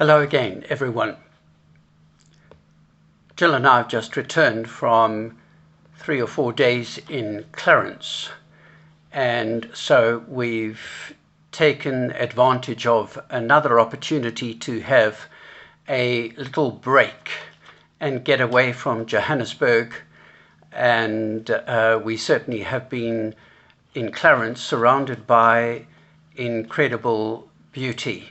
Hello again, everyone. Jill and I have just returned from 3 or 4 days in Clarence, and so we've taken advantage of another opportunity to have a little break and get away from Johannesburg. And we certainly have been in Clarence surrounded by incredible beauty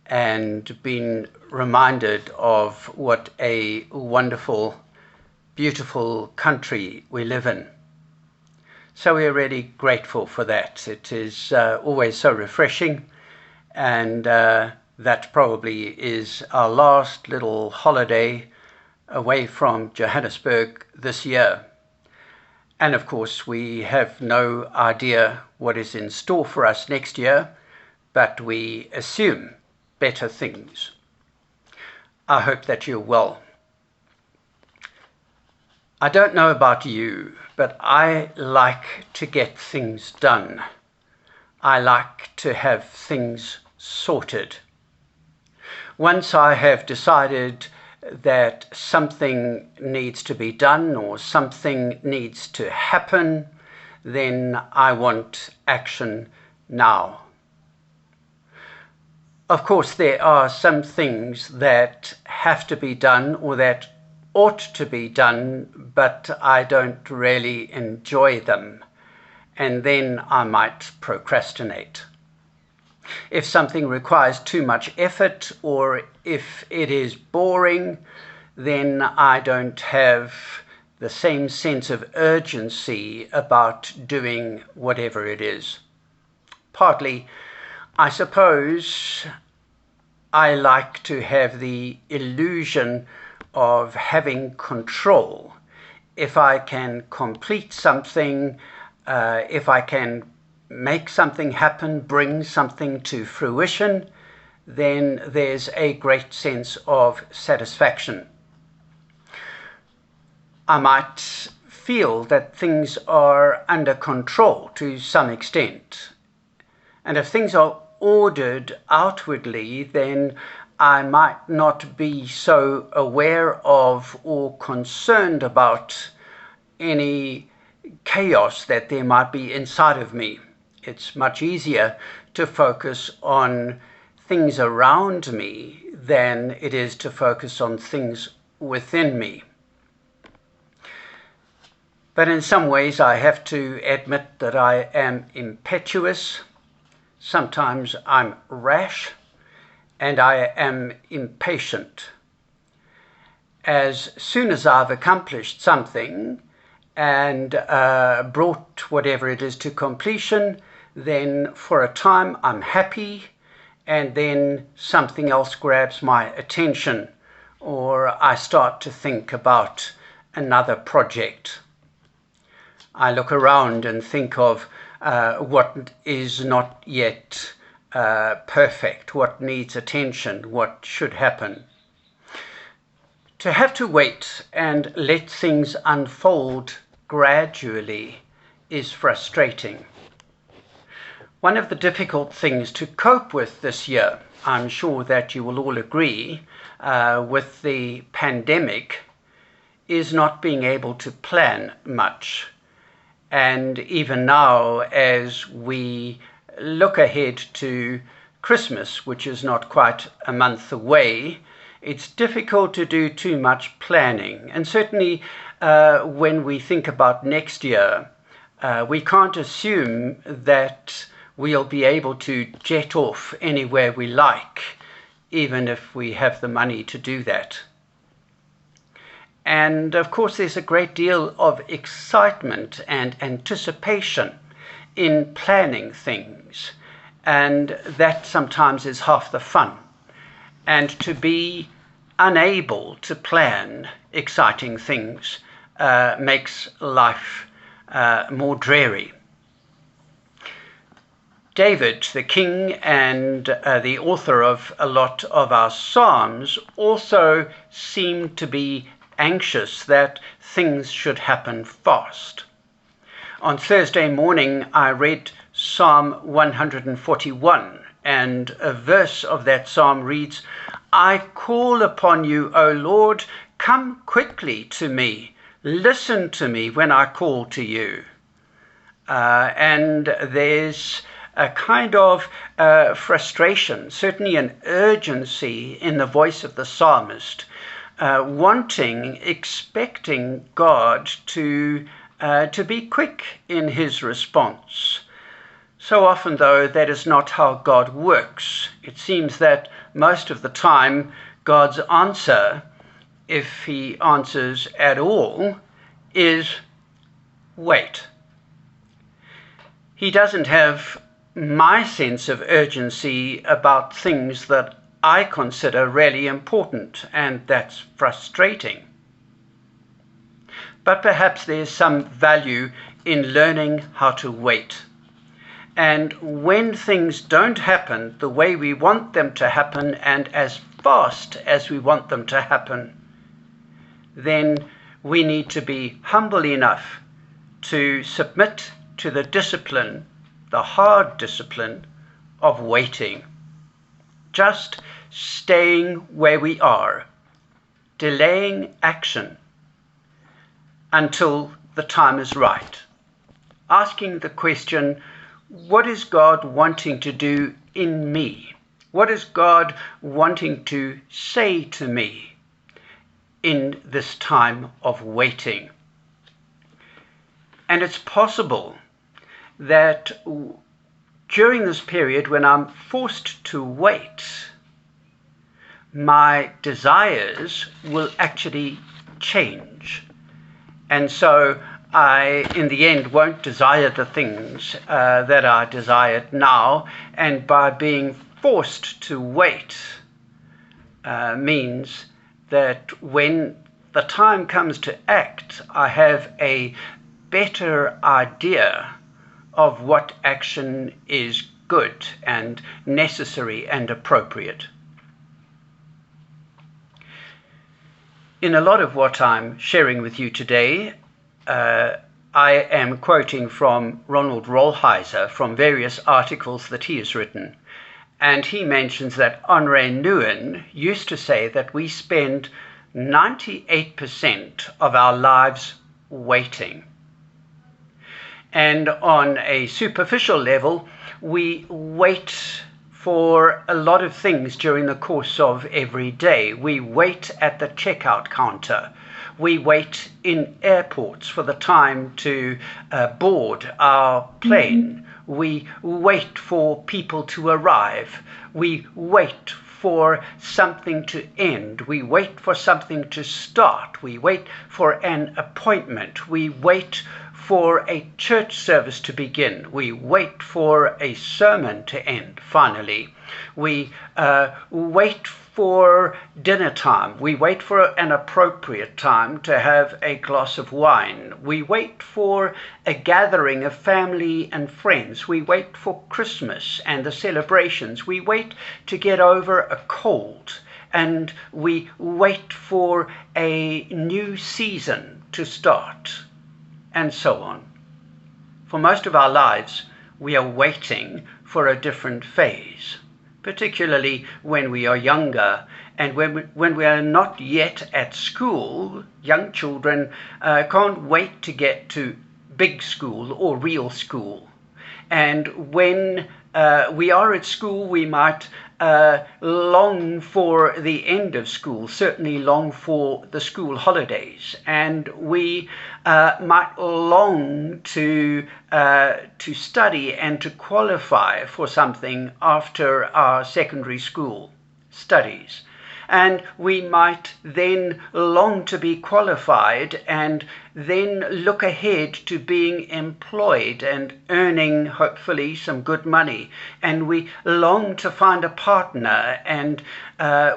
and been reminded of what a wonderful, beautiful country we live in. So we're really grateful for that. It is always so refreshing, and that probably is our last little holiday away from Johannesburg this year. And of course, we have no idea what is in store for us next year, but we assume better things. I hope that you're well. I don't know about you, but I like to get things done. I like to have things sorted. Once I have decided that something needs to be done or something needs to happen, then I want action now. Of course, there are some things that have to be done or that ought to be done, but I don't really enjoy them, and then I might procrastinate. If something requires too much effort or if it is boring, then I don't have the same sense of urgency about doing whatever it is. Partly, I suppose, I like to have the illusion of having control. If I can complete something, if I can make something happen, bring something to fruition, then there's a great sense of satisfaction. I might feel that things are under control to some extent. And if things are ordered outwardly, then I might not be so aware of or concerned about any chaos that there might be inside of me. It's much easier to focus on things around me than it is to focus on things within me. But in some ways, I have to admit that I am impetuous. Sometimes I'm rash, and I am impatient. As soon as I've accomplished something and brought whatever it is to completion, then for a time I'm happy, and then something else grabs my attention, or I start to think about another project. I look around and think of what is not yet perfect, what needs attention, what should happen. To have to wait and let things unfold gradually is frustrating. One of the difficult things to cope with this year, I'm sure that you will all agree, with the pandemic, is not being able to plan much. And even now, as we look ahead to Christmas, which is not quite a month away, it's difficult to do too much planning. And certainly when we think about next year, we can't assume that we'll be able to jet off anywhere we like, even if we have the money to do that. And of course, there's a great deal of excitement and anticipation in planning things, and that sometimes is half the fun. And to be unable to plan exciting things makes life more dreary. David, the king and the author of a lot of our Psalms, also seemed to be anxious that things should happen fast. On Thursday morning, I read Psalm 141, and a verse of that psalm reads, I call upon you, O Lord, come quickly to me. Listen to me when I call to you. And there's a kind of frustration, certainly an urgency in the voice of the psalmist, wanting, expecting God to be quick in his response. So often, though, that is not how God works. It seems that most of the time, God's answer, if he answers at all, is wait. He doesn't have my sense of urgency about things that I consider really important, and that's frustrating. But perhaps there's some value in learning how to wait. And when things don't happen the way we want them to happen and as fast as we want them to happen, then we need to be humble enough to submit to the discipline, the hard discipline of waiting. Just staying where we are, delaying action until the time is right. Asking the question, what is God wanting to do in me? What is God wanting to say to me in this time of waiting? And it's possible that during this period when I'm forced to wait, my desires will actually change. And so I, in the end, won't desire the things that I desired now. And by being forced to wait means that when the time comes to act, I have a better idea of what action is good and necessary and appropriate. In a lot of what I'm sharing with you today, I am quoting from Ronald Rolheiser from various articles that he has written. And he mentions that Henri Nouwen used to say that we spend 98% of our lives waiting. And on a superficial level, we wait for a lot of things during the course of every day. We wait at the checkout counter. We wait in airports for the time to board our plane. We wait for people to arrive. We wait for something to end. We wait for something to start. We wait for an appointment. We wait for a church service to begin. We wait for a sermon to end, finally. We wait for dinner time. We wait for an appropriate time to have a glass of wine. We wait for a gathering of family and friends. We wait for Christmas and the celebrations. We wait to get over a cold. And we wait for a new season to start. And so on. For most of our lives, we are waiting for a different phase, particularly when we are younger and when we are not yet at school. Young children can't wait to get to big school or real school. And when we are at school, we might long for the end of school, certainly long for the school holidays, and we might long to study and to qualify for something after our secondary school studies. And we might then long to be qualified and then look ahead to being employed and earning, hopefully, some good money. And we long to find a partner, and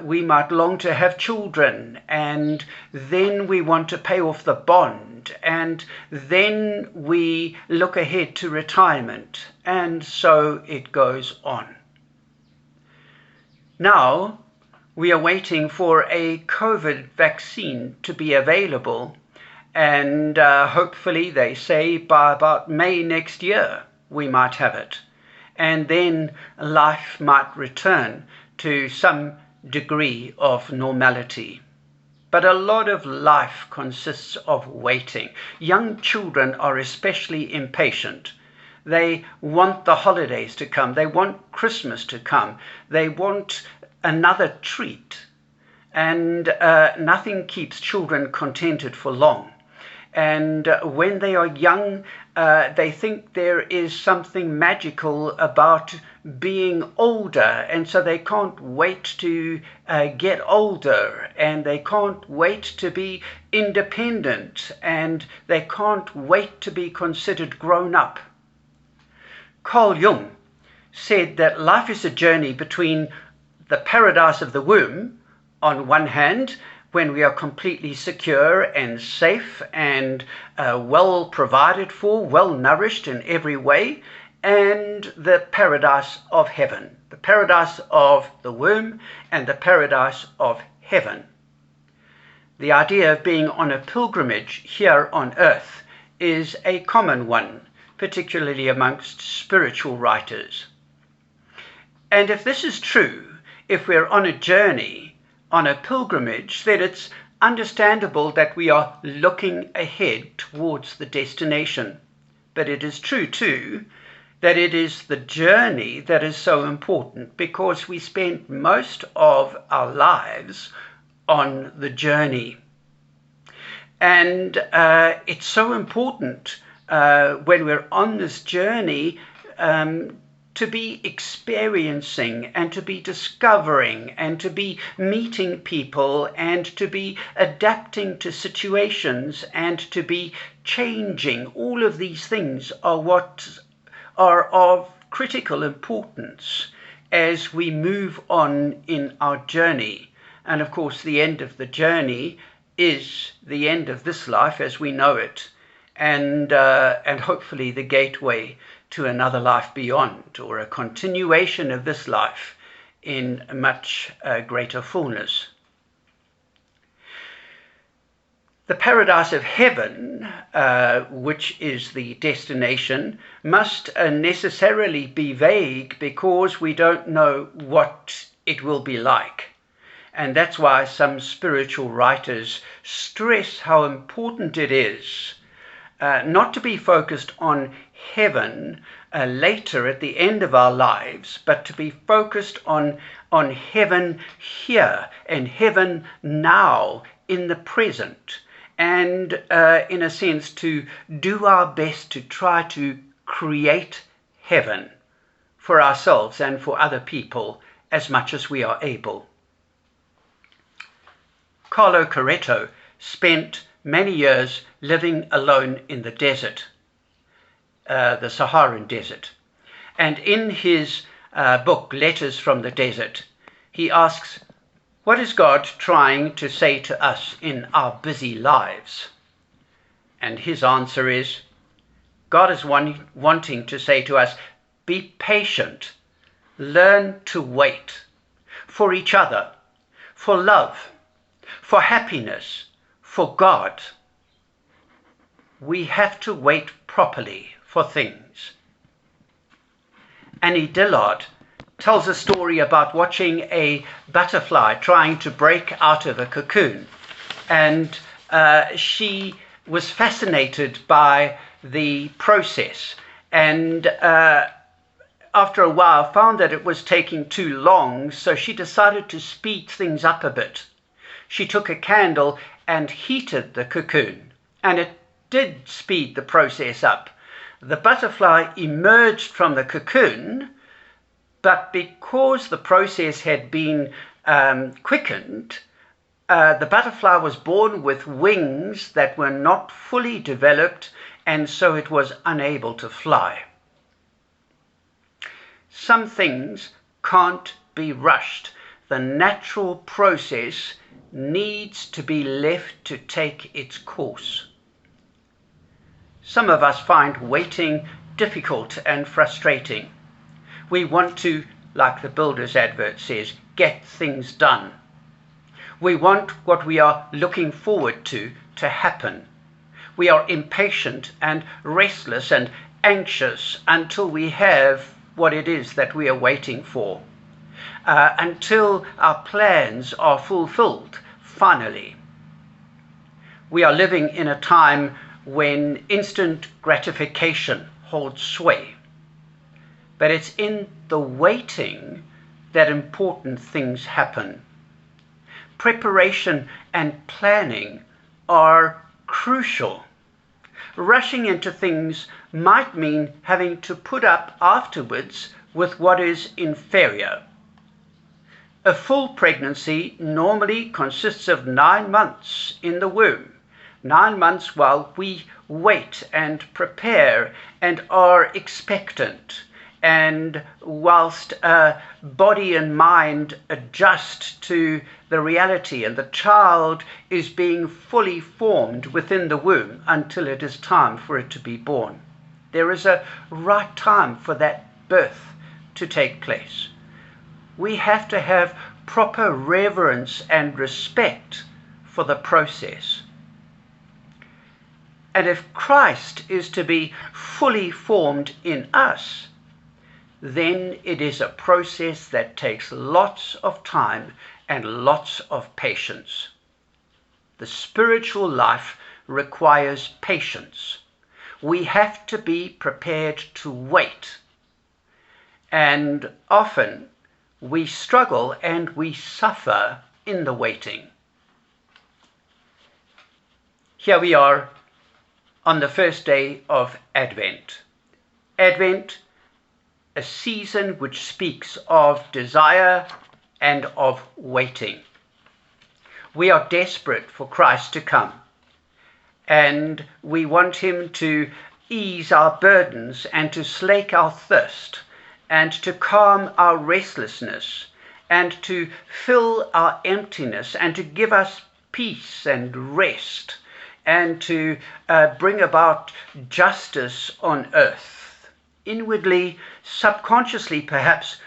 we might long to have children. And then we want to pay off the bond. And then we look ahead to retirement. And so it goes on. Now, we are waiting for a COVID vaccine to be available, and hopefully, they say, by about May next year, we might have it. And then life might return to some degree of normality. But a lot of life consists of waiting. Young children are especially impatient. They want the holidays to come. They want Christmas to come. They want another treat. And nothing keeps children contented for long. And when they are young, they think there is something magical about being older, and so they can't wait to get older, and they can't wait to be independent, and they can't wait to be considered grown up. Carl Jung said that life is a journey between the paradise of the womb, on one hand, when we are completely secure and safe and well provided for, well nourished in every way, and the paradise of heaven, the paradise of the womb and the paradise of heaven. The idea of being on a pilgrimage here on earth is a common one, particularly amongst spiritual writers. And if this is true, if we're on a journey, on a pilgrimage, then it's understandable that we are looking ahead towards the destination. But it is true too that it is the journey that is so important, because we spend most of our lives on the journey. And it's so important when we're on this journey to be experiencing and to be discovering and to be meeting people and to be adapting to situations and to be changing. All of these things are what are of critical importance as we move on in our journey. And of course, the end of the journey is the end of this life as we know it, and hopefully the gateway to another life beyond, or a continuation of this life in much greater fullness. The paradise of heaven, which is the destination, must necessarily be vague, because we don't know what it will be like. And that's why some spiritual writers stress how important it is not to be focused on heaven later at the end of our lives, but to be focused on heaven here and heaven now in the present, and in a sense to do our best to try to create heaven for ourselves and for other people as much as we are able. Carlo Carretto spent many years living alone in the desert, the Saharan desert. And in his book, Letters from the Desert, he asks, what is God trying to say to us in our busy lives? And his answer is, God is wanting to say to us, be patient, learn to wait for each other, for love, for happiness, for God. We have to wait properly for things. Annie Dillard tells a story about watching a butterfly trying to break out of a cocoon. And she was fascinated by the process. And after a while found that it was taking too long, so she decided to speed things up a bit. She took a candle and heated the cocoon, and it did speed the process up. The butterfly emerged from the cocoon, but because the process had been quickened, the butterfly was born with wings that were not fully developed, and so it was unable to fly. Some things can't be rushed. The natural process needs to be left to take its course. Some of us find waiting difficult and frustrating. We want to, like the builder's advert says, get things done. We want what we are looking forward to happen. We are impatient and restless and anxious until we have what it is that we are waiting for. until our plans are fulfilled finally. We are living in a time when instant gratification holds sway. But it's in the waiting that important things happen. Preparation and planning are crucial. Rushing into things might mean having to put up afterwards with what is inferior. A full pregnancy normally consists of 9 months in the womb. 9 months while we wait and prepare and are expectant, and whilst body and mind adjust to the reality, and the child is being fully formed within the womb until it is time for it to be born. There is a right time for that birth to take place. We have to have proper reverence and respect for the process. And if Christ is to be fully formed in us, then it is a process that takes lots of time and lots of patience. The spiritual life requires patience. We have to be prepared to wait. And often we struggle and we suffer in the waiting. Here we are on the first day of Advent. Advent, a season which speaks of desire and of waiting. We are desperate for Christ to come, and we want him to ease our burdens and to slake our thirst and to calm our restlessness and to fill our emptiness and to give us peace and rest and to bring about justice on earth. Inwardly, subconsciously perhaps,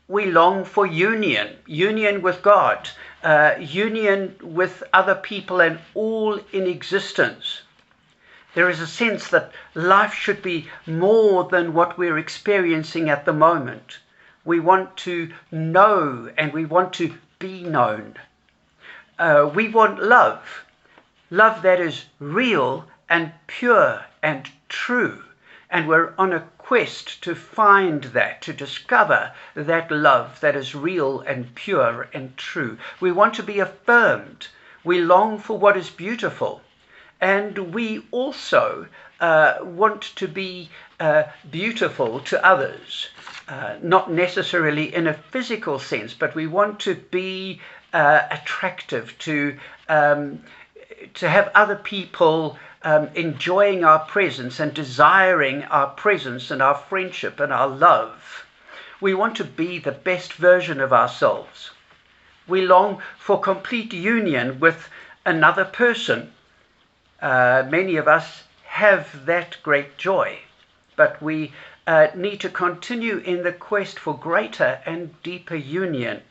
we long for union with God, union with other people and all in existence. There is a sense that life should be more than what we're experiencing at the moment. We want to know and we want to be known. We want love that is real and pure and true. And we're on a quest to find that, to discover that love that is real and pure and true. We want to be affirmed. We long for what is beautiful. And we also want to be beautiful to others, not necessarily in a physical sense, but we want to be attractive, to have other people enjoying our presence and desiring our presence and our friendship and our love. We want to be the best version of ourselves. We long for complete union with another person. Many of us have that great joy, but we need to continue in the quest for greater and deeper union.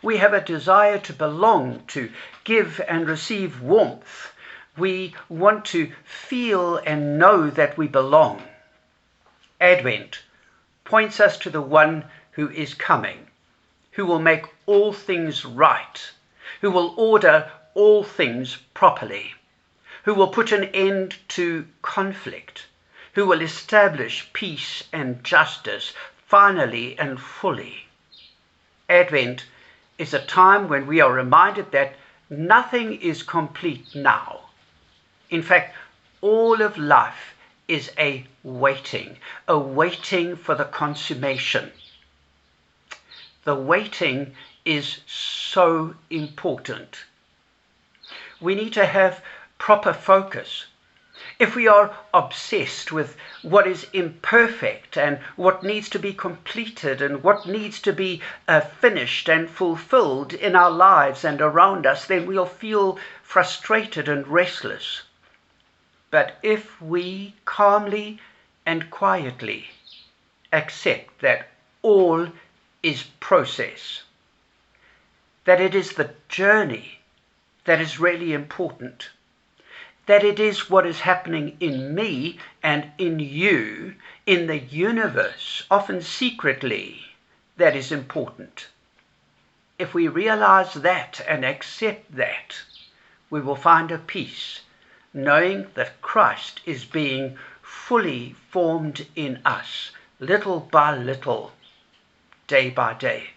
We have a desire to belong, to give and receive warmth. We want to feel and know that we belong. Advent points us to the one who is coming, who will make all things right, who will order all things properly, who will put an end to conflict, who will establish peace and justice finally and fully. Advent is a time when we are reminded that nothing is complete now. In fact, all of life is a waiting for the consummation. The waiting is so important. We need to have proper focus. If we are obsessed with what is imperfect and what needs to be completed and what needs to be finished and fulfilled in our lives and around us, then we'll feel frustrated and restless. But if we calmly and quietly accept that all is process, that it is the journey that is really important, that it is what is happening in me and in you, in the universe, often secretly, that is important. if we realize that and accept that, we will find a peace, knowing that Christ is being fully formed in us, little by little, day by day.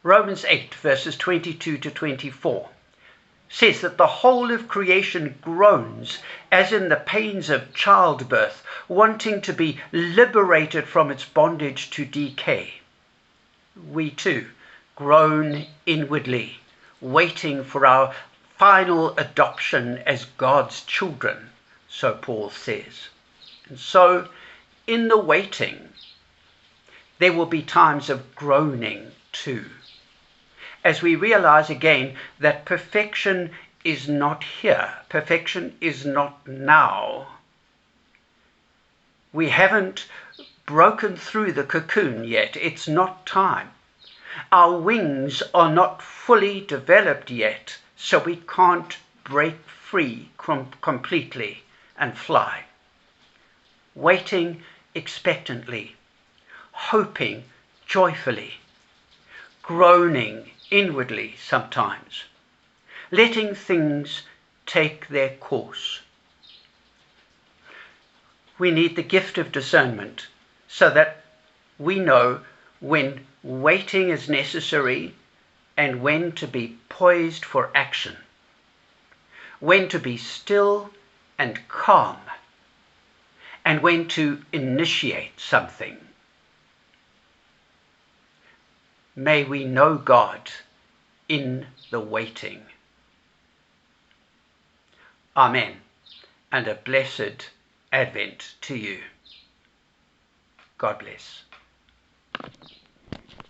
Romans 8, verses 22 to 24, says that the whole of creation groans as in the pains of childbirth, wanting to be liberated from its bondage to decay. We too groan inwardly, waiting for our final adoption as God's children, so Paul says. And so, in the waiting, there will be times of groaning too, as we realize again that perfection is not here, perfection is not now. We haven't broken through the cocoon yet, it's not time. Our wings are not fully developed yet, so we can't break free completely and fly. Waiting expectantly, hoping joyfully, groaning inwardly sometimes, letting things take their course. We need the gift of discernment so that we know when waiting is necessary and when to be poised for action, when to be still and calm, and when to initiate something. May we know God in the waiting. Amen, and a blessed Advent to you. God bless.